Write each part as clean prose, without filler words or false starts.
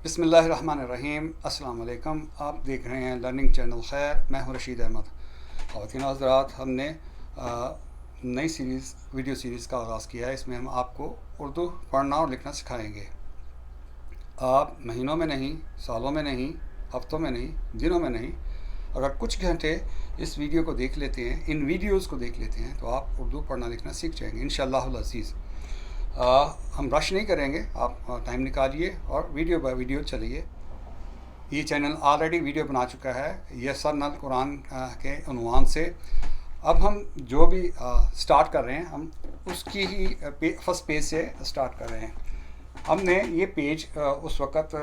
बिस्मिल्लाहिर्रहमानिर्रहीम। अस्सलाम वालेकुम। आप देख रहे हैं लर्निंग चैनल खैर। मैं हूं रशीद अहमद। ख़वातीन हज़रात, हमने नई वीडियो सीरीज़ का आगाज़ किया है। इसमें हम आपको उर्दू पढ़ना और लिखना सिखाएंगे। आप महीनों में नहीं, सालों में नहीं, हफ्तों में नहीं, दिनों में नहीं, अगर कुछ घंटे इस वीडियो को देख लेते हैं, इन वीडियोज़ को देख लेते हैं, तो आप उर्दू पढ़ना लिखना सीख जाएंगे इंशाअल्लाहुल अज़ीज़। हम रश नहीं करेंगे, आप टाइम निकालिए और वीडियो बाय वीडियो चलिए। ये चैनल ऑलरेडी वीडियो बना चुका है यस्सरना अल कुरान के उन्वान से। अब हम जो भी स्टार्ट कर रहे हैं, हम उसकी ही फर्स्ट पेज से स्टार्ट कर रहे हैं। हमने ये पेज उस वक़्त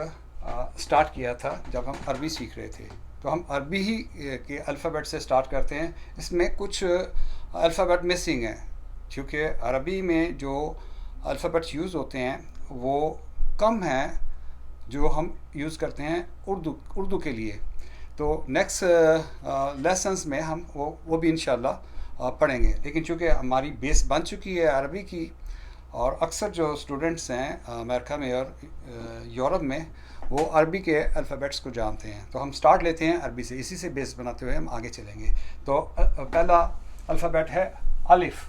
स्टार्ट किया था जब हम अरबी सीख रहे थे, तो हम अरबी ही के अल्फ़ाबेट से स्टार्ट करते हैं। इसमें कुछ अल्फ़ाबेट मिसिंग हैं, क्योंकि अरबी में जो अल्फ़ाबेट्स यूज़ होते हैं वो कम हैं जो हम यूज़ करते हैं उर्दू के लिए। तो नेक्स्ट लेसन्स में हम वो भी इंशाल्लाह पढ़ेंगे। लेकिन चूँकि हमारी बेस बन चुकी है अरबी की, और अक्सर जो स्टूडेंट्स हैं अमेरिका में और यूरोप में, वो अरबी के अल्फ़ाबेट्स को जानते हैं। तो हम स्टार्ट लेते हैं अरबी से, इसी से बेस बनाते हुए हम आगे चलेंगे। तो पहला अल्फ़ाबेट है अलिफ़,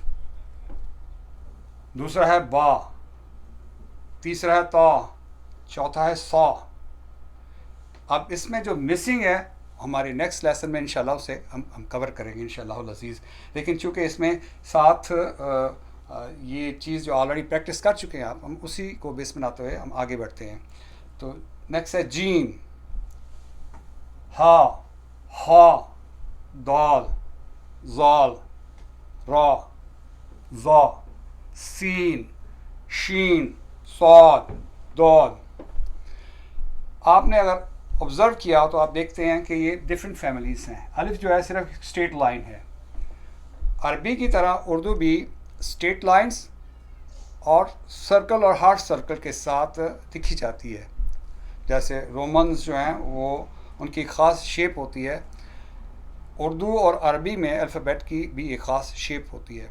दूसरा है बा, तीसरा है ता, चौथा है सा। अब इसमें जो मिसिंग है हमारे नेक्स्ट लेसन में इंशाल्लाह उसे हम कवर करेंगे इंशाअल्लाहुल अज़ीज़। लेकिन चूँकि इसमें साथ ये चीज़ जो ऑलरेडी प्रैक्टिस कर चुके हैं आप, हम उसी को बेस बनाते हुए हम आगे बढ़ते हैं। तो नेक्स्ट है जीम, हा, दाल, ज़ाल, रा, ज़ा, सीन, शीन, साद, दाल। आपने अगर ऑब्ज़र्व किया तो आप देखते हैं कि ये डिफरेंट फैमिलीज़ हैं। अलिफ जो है सिर्फ स्ट्रेट लाइन है। अरबी की तरह उर्दू भी स्ट्रेट लाइंस और सर्कल और हार्ट सर्कल के साथ लिखी जाती है। जैसे रोमन्स जो हैं वो उनकी ख़ास शेप होती है। उर्दू और अरबी में अल्फ़ाबेट की भी एक ख़ास शेप होती है।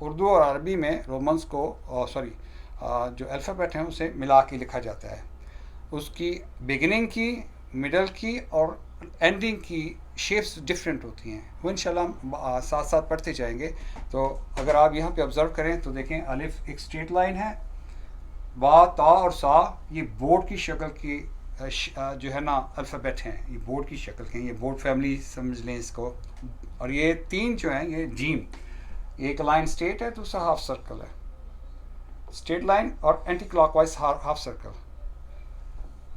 उर्दू और अरबी में रोमन्स को जो अल्फ़ाबेट हैं उसे मिला के लिखा जाता है। उसकी बिगिनिंग की, मिडल की और एंडिंग की शेप्स डिफरेंट होती हैं। वो इंशाल्लाह हम साथ साथ पढ़ते जाएंगे। तो अगर आप यहाँ पे ऑब्ज़र्व करें तो देखें, अलिफ एक स्ट्रेट लाइन है, बा, ता और सा ये बोर्ड की शक्ल की जो है ना अल्फ़ाबेट हैं, ये बोर्ड की शक्ल के हैं। ये बोर्ड फैमिली समझ लें इसको। और ये तीन जो हैं, ये जीम, एक लाइन स्ट्रेट है, दूसरा हाफ सर्कल है। स्ट्रेट लाइन और एंटी क्लॉकवाइज हाफ सर्कल,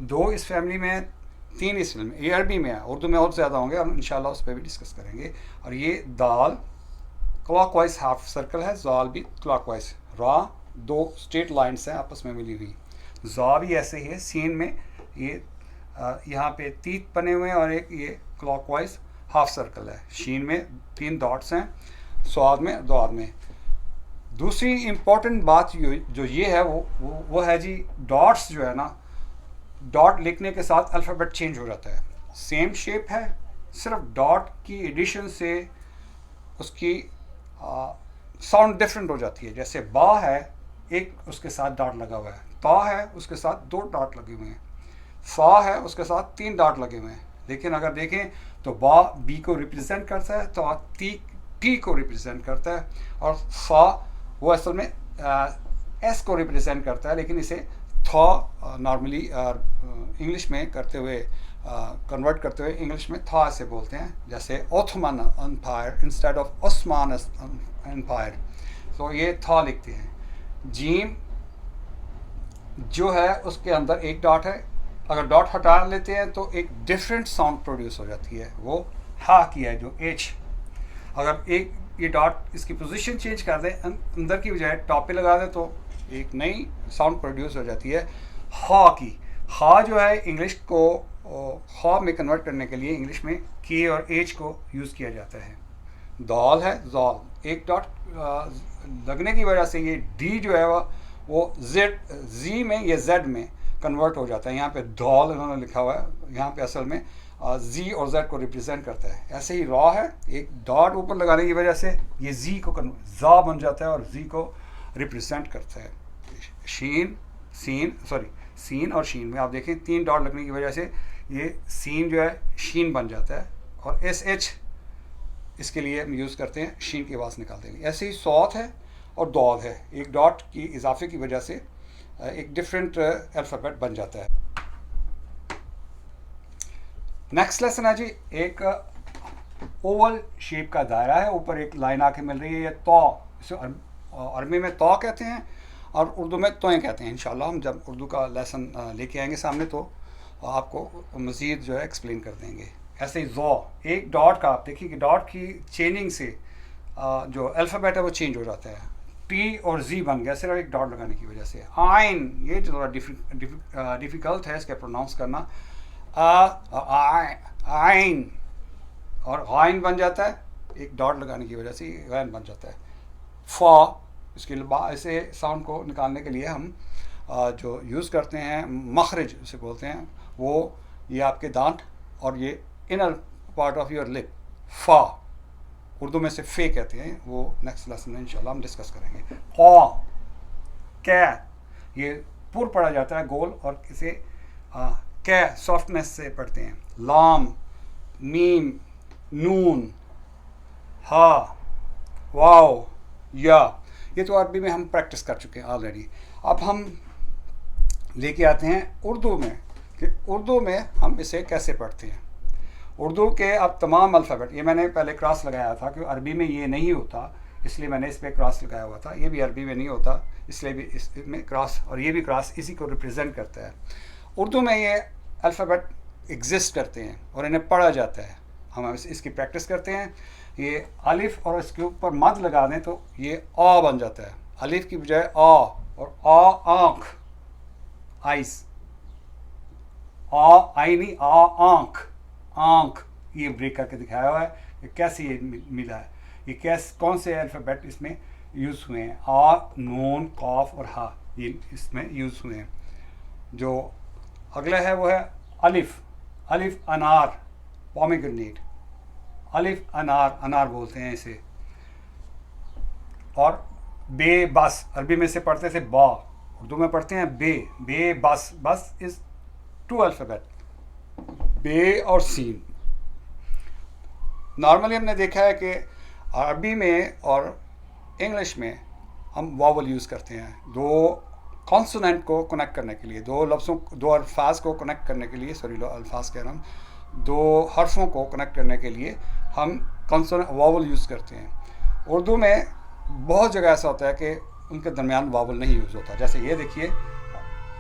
दो इस फैमिली में, तीन इस फैमिली में। ये अरबी में है, उर्दू में और ज़्यादा होंगे और इंशाल्लाह उस पर भी डिस्कस करेंगे। और ये दाल क्लॉकवाइज हाफ सर्कल है, ज़ाल भी क्लॉकवाइज, रा दो स्ट्रेट लाइन्स हैं आपस में मिली हुई, ज़ा भी ऐसे ही है। सीन में ये यहाँ पे तीत बने हुए हैं और एक ये क्लॉकवाइज हाफ सर्कल है। शीन में तीन डॉट्स हैं, स्वाद में दो में। दूसरी इम्पॉर्टेंट बात जो ये है वो है जी, डॉट्स जो है ना, डॉट लिखने के साथ अल्फ़ाबेट चेंज हो जाता है। सेम शेप है, सिर्फ डॉट की एडिशन से उसकी साउंड डिफरेंट हो जाती है। जैसे बा है, एक उसके साथ डॉट लगा हुआ है, ता है उसके साथ दो डॉट लगे हुए हैं, सा है उसके साथ तीन डॉट लगे हुए हैं। लेकिन अगर देखें तो बा बी को रिप्रेजेंट करता है, तो टी को रिप्रेजेंट करता है, और सा वो असल में एस को रिप्रेजेंट करता है। लेकिन इसे था नॉर्मली इंग्लिश में करते हुए, कन्वर्ट करते हुए इंग्लिश में था से बोलते हैं। जैसे Othman empire instead of Osman empire, तो ये था लिखते हैं। जीम जो है उसके अंदर एक डॉट है, अगर डॉट हटा लेते हैं तो एक डिफरेंट साउंड प्रोड्यूस हो जाती है, वो हा की है जो एच। अगर एक ये डॉट इसकी पोजीशन चेंज कर दें, अंदर की बजाय टॉप पे लगा दें, तो एक नई साउंड प्रोड्यूस हो जाती है हा की। हा जो है इंग्लिश को हा में कन्वर्ट करने के लिए इंग्लिश में के और एच को यूज़ किया जाता है। दाल है ज़ाल, एक डॉट लगने की वजह से ये डी जो है वो जेड जी में या जेड में कन्वर्ट हो जाता है। यहाँ पे दाल इन्होंने लिखा हुआ है, यहाँ पे असल में जी और जेड को रिप्रेजेंट करता है। ऐसे ही रॉ है, एक डॉट ऊपर लगाने की वजह से ये जी को जा बन जाता है और जी को रिप्रेजेंट करता है। शीन सीन सीन और शीन में आप देखें 3 डॉट लगने की वजह से ये सीन जो है शीन बन जाता है, और एस एच इसके लिए हम यूज़ करते हैं, शीन की आवाज़ निकालते हैं। ऐसे ही सौत है और दौद है, एक डॉट की इजाफे की वजह से एक डिफरेंट अल्फ़ाबेट बन जाता है। नेक्स्ट लेसन है जी, एक ओवल शेप का दायरा है, ऊपर एक लाइन आके मिल रही है, ये तो इसे अरबी में तो कहते हैं और उर्दू में तोएँ कहते हैं। इंशाल्लाह हम जब उर्दू का लेसन लेके आएंगे सामने तो आपको मज़ीद जो है एक्सप्लेन कर देंगे। ऐसे ही ज़ो, एक डॉट का आप देखिए कि डॉट की चेंजिंग से जो अल्फ़ाबेट है वो चेंज हो जाता है, टी और जी बन गया सिर्फ एक डॉट लगाने की वजह से। आइन, ये जो थोड़ा डिफ़िकल्ट है इसका प्रोनाउंस करना, आइन और गाइन बन जाता है, एक डॉट लगाने की वजह से गैन बन जाता है। फा, इसके ऐसे साउंड को निकालने के लिए हम जो यूज़ करते हैं मखरज उसे बोलते हैं, वो ये आपके दांत और ये inner part of your lip, फा, उर्दू में से फे कहते हैं, वो नेक्स्ट लेसन में इंशाल्लाह हम डिस्कस करेंगे। क़ा, कै, ये पुर पढ़ा जाता है गोल, और इसे कै सॉफ्टनेस से पढ़ते हैं। लाम, मीम, नून, हा, वाओ, या, ये तो अरबी में हम प्रैक्टिस कर चुके हैं ऑलरेडी। अब हम लेके आते हैं उर्दू में कि उर्दू में हम इसे कैसे पढ़ते हैं। उर्दू के अब तमाम अल्फ़ाबेट, ये मैंने पहले क्रॉस लगाया था कि अरबी में ये नहीं होता, इसलिए मैंने इस पर क्रॉस लगाया हुआ था। ये भी अरबी में नहीं होता, इसलिए भी इसमें क्रॉस, और ये भी क्रॉस इसी को रिप्रेजेंट करता है। उर्दू में ये अल्फ़ाबेट एग्जिस्ट करते हैं और इन्हें पढ़ा जाता है, हम इसकी प्रैक्टिस करते हैं। ये अलिफ और इसके ऊपर मद लगा दें तो ये आ बन जाता है, अलिफ की बजाय आ, और आ आँख, आइस, आ आई नहीं, आ आँख, आँख, ये ब्रेक करके दिखाया हुआ है कि कैसे ये मिला है, ये कौन से अल्फ़ाबेट इसमें यूज़ हुए हैं। आ, नून, काफ और हा, ये इसमें यूज़ हुए हैं। जो अगला है वो है अलिफ, अलिफ अनार, पोमेग्रेनेट, अलिफ अनार, अनार बोलते हैं इसे। और बे बस, अरबी में से पढ़ते थे बा, उर्दू में पढ़ते हैं बे, बे बस, बस इज़ 2 अल्फ़ाबेट, बे और सीन। नॉर्मली हमने देखा है कि अरबी में और इंग्लिश में हम वावल यूज़ करते हैं, 2 कॉन्सोनेंट को कनेक्ट करने के लिए, 2 लफ्ज़ों, 2 अल्फाज को कनेक्ट करने के लिए, सॉरी अल्फाज कह रहा हूँ, 2 हर्फों को कनेक्ट करने के लिए हम कॉन्सोनेंट वावल यूज़ करते हैं। उर्दू में बहुत जगह ऐसा होता है कि उनके दरमियान वावल नहीं यूज़ होता। जैसे ये देखिए,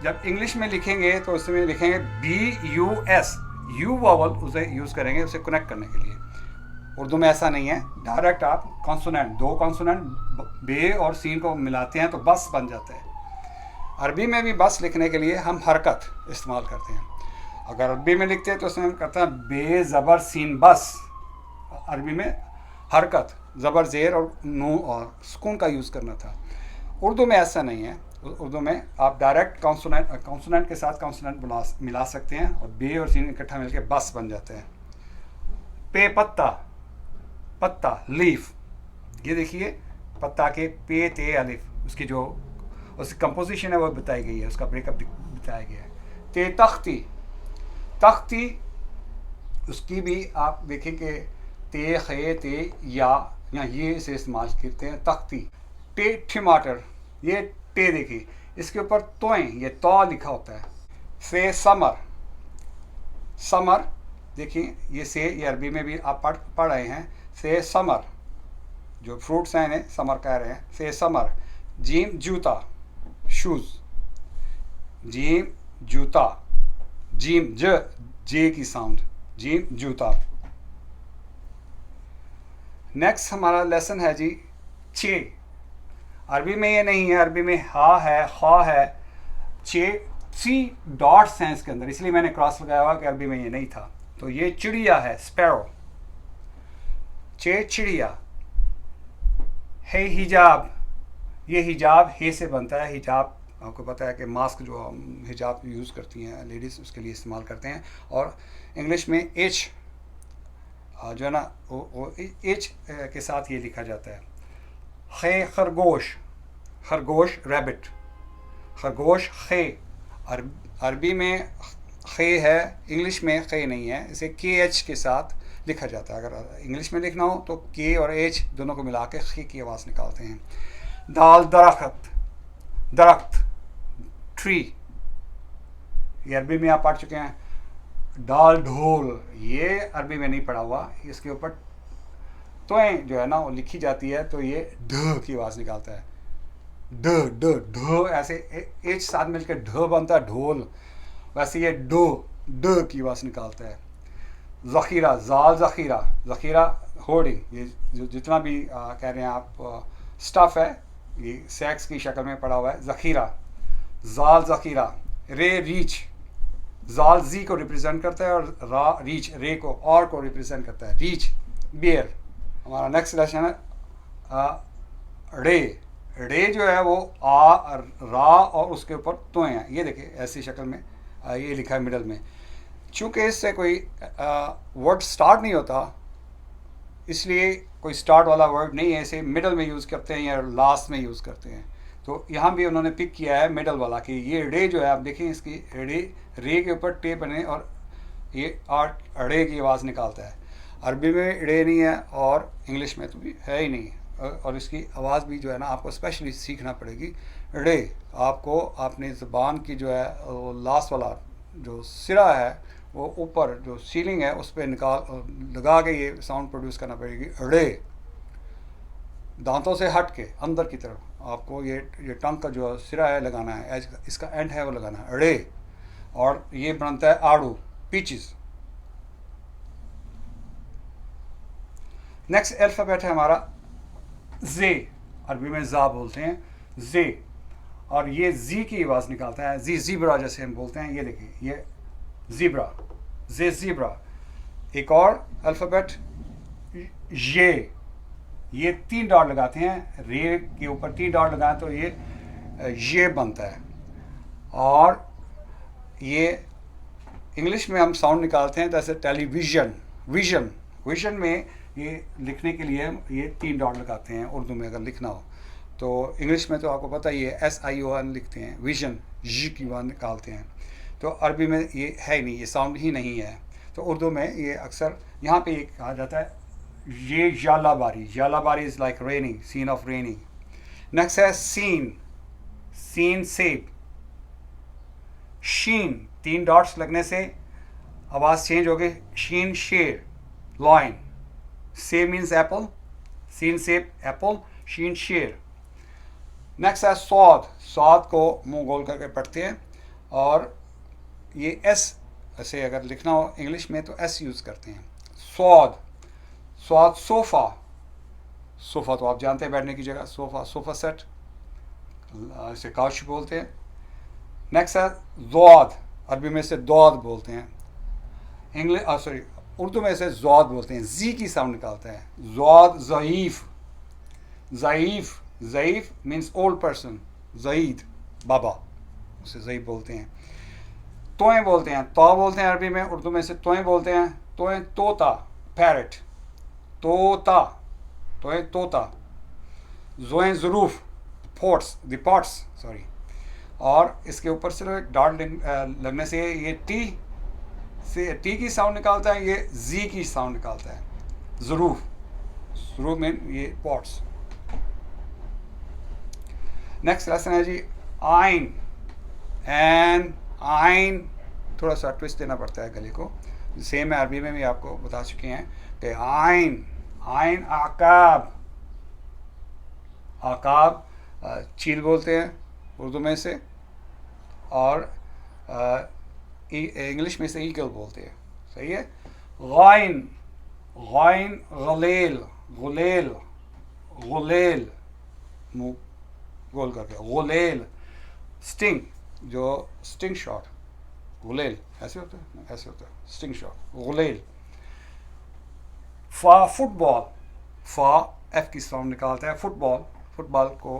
जब इंग्लिश में लिखेंगे तो उसमें लिखेंगे BUS, यू वावल उसे यूज़ करेंगे उसे कनेक्ट करने के लिए। उर्दू में ऐसा नहीं है, डायरेक्ट आप कॉन्सोनेंट, 2 कॉन्सोनेंट बे और सीन को मिलाते हैं तो बस बन जाता है। अरबी में भी बस लिखने के लिए हम हरकत इस्तेमाल करते हैं। अगर अरबी में लिखते हैं तो उसमें हम करते हैं बे ज़बर सीन बस, अरबी में हरकत, ज़बर ज़ेर और नू और सुकून का यूज़ करना था। उर्दू में ऐसा नहीं है, उर्दू में आप डायरेक्ट कॉन्सोनेंट के साथ कॉन्सोनेंट मिला सकते हैं और बे और सीन इकट्ठा मिलकर बस बन जाते हैं। पे पत्ता, पत्ता लीफ, ये देखिए पत्ता के पे ते अलिफ, उसकी जो उसकी कंपोजिशन है वो बताई गई है, उसका ब्रेकअप बताया गया है। ते तख्ती, तख्ती उसकी भी आप देखें कि ते खे ते या ये से इस्तेमाल करते हैं तख्ती। टे टमाटर, ये टे देखिए इसके ऊपर तोएं, ये तो लिखा होता है। से समर, समर देखिए ये से, ये अरबी में भी आप पढ़ रहे हैं, से समर, जो फ्रूट्स हैं इन्हें समर कह रहे हैं, से समर। जीम जूता, शूज़, जीम जूता, जीम जे की साउंड, जीम जूता। नेक्स्ट हमारा लेसन है जी चे। अरबी में ये नहीं है, अरबी में हा है, खा है, चे 3 डॉट्स हैं इसके अंदर, इसलिए मैंने क्रॉस लगाया हुआ कि अरबी में ये नहीं था। तो ये चिड़िया है, स्पैरो, चे चिड़िया। है हिजाब, ये हिजाब हे से बनता है, हिजाब आपको पता है कि मास्क जो हम हिजाब यूज़ करती हैं लेडीज़ उसके लिए इस्तेमाल करते हैं। और इंग्लिश में एच जो है ना वो एच के साथ ये लिखा जाता है। खे खरगोश, खरगोश रैबिट, खरगोश खे, अरबी में खे है, इंग्लिश में खे नहीं है, इसे के एच के साथ लिखा जाता है। अगर इंग्लिश में लिखना हो तो के और एच दोनों को मिला के खे की आवाज़ निकालते हैं। दाल दरख्त, दरख्त, ट्री, ये अरबी में आप पढ़ चुके हैं। दाल ढोल, ये अरबी में नहीं पढ़ा हुआ, इसके ऊपर तोएं जो है ना वो लिखी जाती है तो ये ढ की आवाज़ निकालता है। ढ ढ ढ, ऐसे एच साथ मिलकर ढ बनता है ढोल, वैसे ये डो ड की आवाज़ निकालता है। ज़ख़ीरा, ज़ाल ज़ख़ीरा, ज़ख़ीरा होर्डिंग, ये जो जितना भी कह रहे हैं आप स्टफ़ है, ये सेक्स की शक्ल में पड़ा हुआ है। ज़ख़ीरा, ज़ाल ज़ख़ीरा। रे रीच, ज़ाल जी को रिप्रेजेंट करता है और रा रीच रे को और को रिप्रेजेंट करता है। रीच बियर। हमारा नेक्स्ट लेसन है रे। रे जो है वो आ रा और उसके ऊपर तोएं हैं, ये देखिए ऐसी शक्ल में ये लिखा है मिडल में। चूँकि इससे कोई वर्ड स्टार्ट नहीं होता इसलिए कोई स्टार्ट वाला वर्ड नहीं है, इसे मिडल में यूज़ करते हैं या लास्ट में यूज़ करते हैं। तो यहाँ भी उन्होंने पिक किया है मिडल वाला कि ये रे जो है, आप देखें इसकी रे के ऊपर टे बने और ये रे की आवाज़ निकालता है। अरबी में रे नहीं है और इंग्लिश में तो भी है ही नहीं, और इसकी आवाज़ भी जो है ना आपको स्पेशली सीखना पड़ेगी। रे आपको अपनी ज़बान की जो है वो लास्ट वाला जो सिरा है वो ऊपर जो सीलिंग है उस पर लगा के ये साउंड प्रोड्यूस करना पड़ेगी। रे दांतों से हट के अंदर की तरफ आपको ये टंग का जो सिरा है लगाना है, इसका एंड है वो लगाना है रे, और ये बनता है आड़ू, पीचेस। नेक्स्ट अल्फ़ाबेट है हमारा जे, अरबी में जा बोलते हैं, जे, और ये जी की आवाज़ निकालता है। जी ज़ीब्रा जैसे हम बोलते हैं, ये देखिए ये ज़ीब्रा, जे ज़ीब्रा। एक और अल्फ़ाबेट ये 3 डॉट लगाते हैं, रे के ऊपर 3 डॉट लगाएं तो ये बनता है। और ये इंग्लिश में हम साउंड निकालते हैं जैसे टेलीविज़न, विज़न में ये लिखने के लिए ये 3 डॉट लगाते हैं उर्दू में अगर लिखना हो तो। इंग्लिश में तो आपको पता ही है SION लिखते हैं, विज़न जी की आवाज़ निकालते हैं। तो अरबी में ये है नहीं, ये साउंड ही नहीं है। तो उर्दू में ये अक्सर यहाँ पे ये कहा जाता है ये जालाबारी, जालाबारी is like raining, scene of raining. Next है सीन, सीन सेब। शीन, 3 डॉट्स लगने से आवाज़ चेंज हो गई, शीन शेर, लॉइन। से मीन्स एप्पल, सीन सेब एप्पल, शीन शेर। नेक्स्ट है सौद, सौद को मुंह गोल करके पढ़ते हैं और ये एस ऐसे अगर लिखना हो इंग्लिश में तो एस यूज़ करते हैं। सौद, सौद सोफ़ा, सोफ़ा तो आप जानते हैं बैठने की जगह, सोफ़ा, सोफ़ा सेट, इसे काउच बोलते हैं। नेक्स्ट है ज़ौद, अरबी में से दौद बोलते हैं, उर्दू में से ज़ौद बोलते हैं, जी की साउंड निकालता है। ज़ौद ज़ईफ़, ज़ईफ़, ज़ईफ़ मीन्स ओल्ड पर्सन, ज़ईद बाबा, उसे ज़ईफ़ बोलते हैं। तोएं बोलते हैं, तो बोलते हैं अरबी में, उर्दू में से तोएं बोलते हैं। तोएं तोता, पैरट, तोता, तोएं तोता। ज़ोएं ज़रूफ़, पोट्स, द पॉट्स सॉरी, और इसके ऊपर सिर्फ एक डॉट लगने से ये टी की साउंड निकालता है, ये जी की साउंड निकालता है। ज़रूफ़, ज़रूफ़ में ये पॉट्स। नेक्स्ट लेसन है जी आइन, एन, आइन, थोड़ा सा ट्विस्ट देना पड़ता है गले को, सेम है अरबी में भी आपको बता चुके हैं कि आइन, आइन आकाब, आकाब चील बोलते हैं उर्दू में से, और इंग्लिश में से ईगल बोलते हैं, सही है। गाइन, गाइन गलेल, गुलेल, गुलेल मुँह गोल करके, गुलेल। स्टिंग, जो स्टिंग शॉट, गुलेल ऐसे होता है, ऐसे होता है स्टिंग शॉट, गुलेल। फा फुटबॉल, फा एफ की साउंड निकालता है, फुटबॉल, फुटबॉल को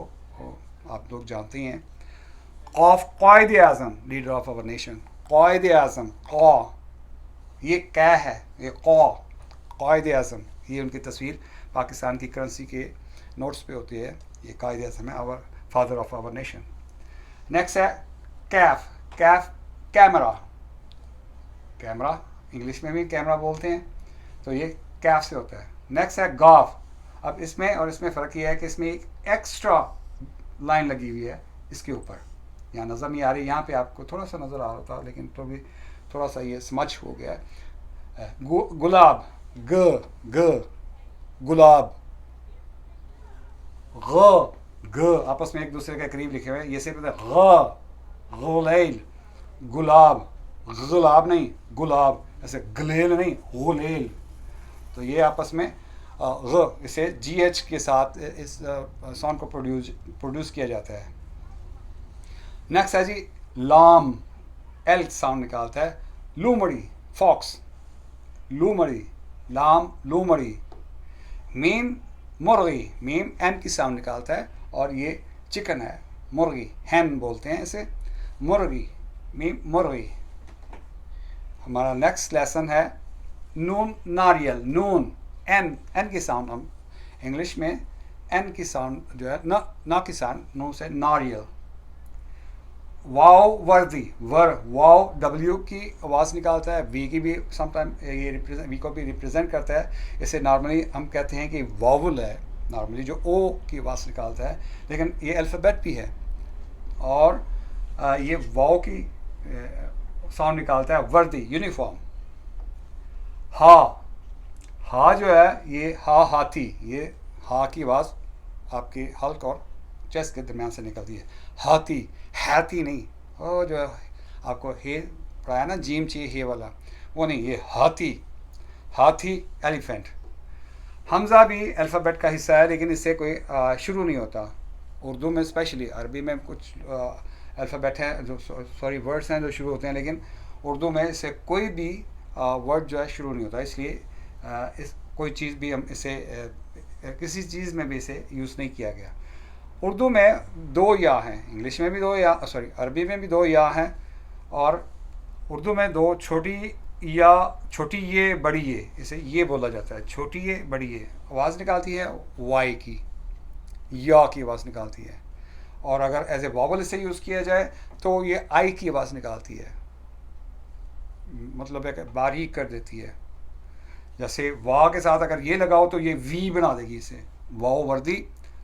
आप लोग जानते हैं। Of Quaid Azam, leader of our nation, Quaid Azam, क़ा, ये क्या है, ये क़ा, क़ायद आज़म, ये उनकी तस्वीर पाकिस्तान की करेंसी के नोट्स पे होती है, ये क़ायद आज़म है, our father of our nation. Next है कैफ, कैफ कैमरा, कैमरा इंग्लिश में भी कैमरा बोलते हैं, तो ये कैफ से होता है। नेक्स्ट है गाफ। अब इसमें और इसमें फ़र्क ये है कि इसमें एक एक्स्ट्रा लाइन लगी हुई है इसके ऊपर, यहाँ नज़र नहीं आ रही, यहाँ पे आपको थोड़ा सा नज़र आ रहा था लेकिन तो भी थोड़ा सा ये स्मच हो गया है। गुलाब, ग ग गुलाब, ग आपस में एक दूसरे के करीब लिखे हुए हैं, ये सिर्फ ग, गुलैल, गुलाब, गुलाब नहीं गुलाब, ऐसे गलेल नहीं गुलेल। तो ये आपस में ग, इसे GH के साथ इस साउंड को प्रोड्यूस किया जाता है। नेक्स्ट है जी लाम, एल साउंड निकालता है। लूमड़ी, फॉक्स, लूमड़ी, लाम लूमड़ी। मीम मुर्गी, मीम एन की साउंड निकालता है और ये चिकन है, मुर्गी, हैन बोलते हैं इसे, मुर्गी, मीम मुर्गी। हमारा नेक्स्ट लेसन है नून नारियल, नून, एन, एन की साउंड, हम इंग्लिश में एन की साउंड जो है ना की साउंड, नू से नारियल। वाव वर्दी, वर, वाव डब्ल्यू की आवाज़ निकालता है, वी की भी समटाइम ये वी को भी रिप्रेजेंट करता है। इसे नॉर्मली हम कहते हैं कि वावल है, नॉर्मली जो ओ की आवाज़ निकालता है, लेकिन ये अल्फ़ाबेट भी है और ये वाव की साउंड निकालता है। वर्दी, यूनिफॉर्म। हा जो है ये हाथी, ये हा की आवाज़ आपकी हल्क और चेस्ट के दरमियान से निकलती है। हाथी, हैती नहीं, वो जो है आपको हे पढ़ाया ना, जीम चाहिए हे वाला, वो नहीं, ये हाथी, हाथी, एलिफेंट। हमज़ा भी अल्फ़ाबेट का हिस्सा है लेकिन इससे कोई शुरू नहीं होता। उर्दू में स्पेशली, अरबी में कुछ अल्फ़ाबेट हैं जो वर्ड्स हैं जो शुरू होते हैं, लेकिन उर्दू में इससे कोई भी वर्ड जो है शुरू नहीं होता, इसलिए इस कोई चीज़ भी हम इसे किसी चीज़ में भी इसे यूज़ नहीं किया गया। उर्दू में दो या हैं, इंग्लिश में भी दो या, अरबी में भी दो या हैं, और उर्दू में दो छोटी या, छोटी ये बड़ी ये, इसे ये बोला जाता है, छोटी ये बड़ी ये। आवाज़ निकालती है वाई की, या की आवाज़ निकालती है, और अगर एज ए वॉवल इसे यूज़ किया जाए तो ये आई की आवाज़ निकालती है, मतलब है कि बारीक कर देती है। जैसे वाह के साथ अगर ये लगाओ तो ये वी बना देगी, इसे वाओ वर्दी,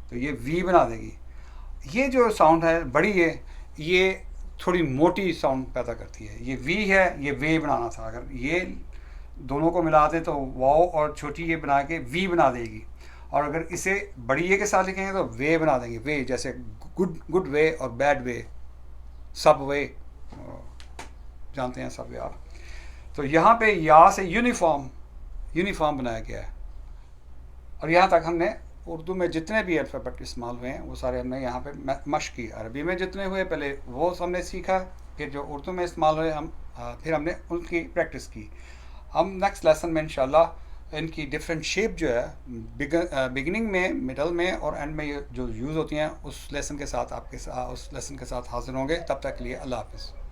तो ये वी बना देगी। ये जो साउंड है बड़ी है, ये थोड़ी मोटी साउंड पैदा करती है। ये वी है, ये वे बनाना था, अगर ये दोनों को मिला दे तो वाओ और छोटी ये बना के वी बना देगी, और अगर इसे बड़ी ये के साथ लिखेंगे तो वे बना देंगे, वे, जैसे गुड वे और बैड वे, सब वे, जानते हैं सब वे आप। तो यहाँ पे या से यूनिफॉर्म बनाया गया है। और यहाँ तक हमने उर्दू में जितने भी अल्फ़ाबेट इस्तेमाल हुए हैं वो सारे हमने यहाँ पे मश्क की। अरबी में जितने हुए पहले वो हमने सीखा, फिर जो उर्दू में इस्तेमाल हुए हम फिर हमने उनकी प्रैक्टिस की। हम नेक्स्ट लेसन में इंशाल्लाह इनकी डिफरेंट शेप जो है बिगिनिंग में, मिडल में और एंड में जो यूज़ होती हैं उस लेसन के साथ हाजिर होंगे। तब तक के लिए अल्लाह हाफ़िज़।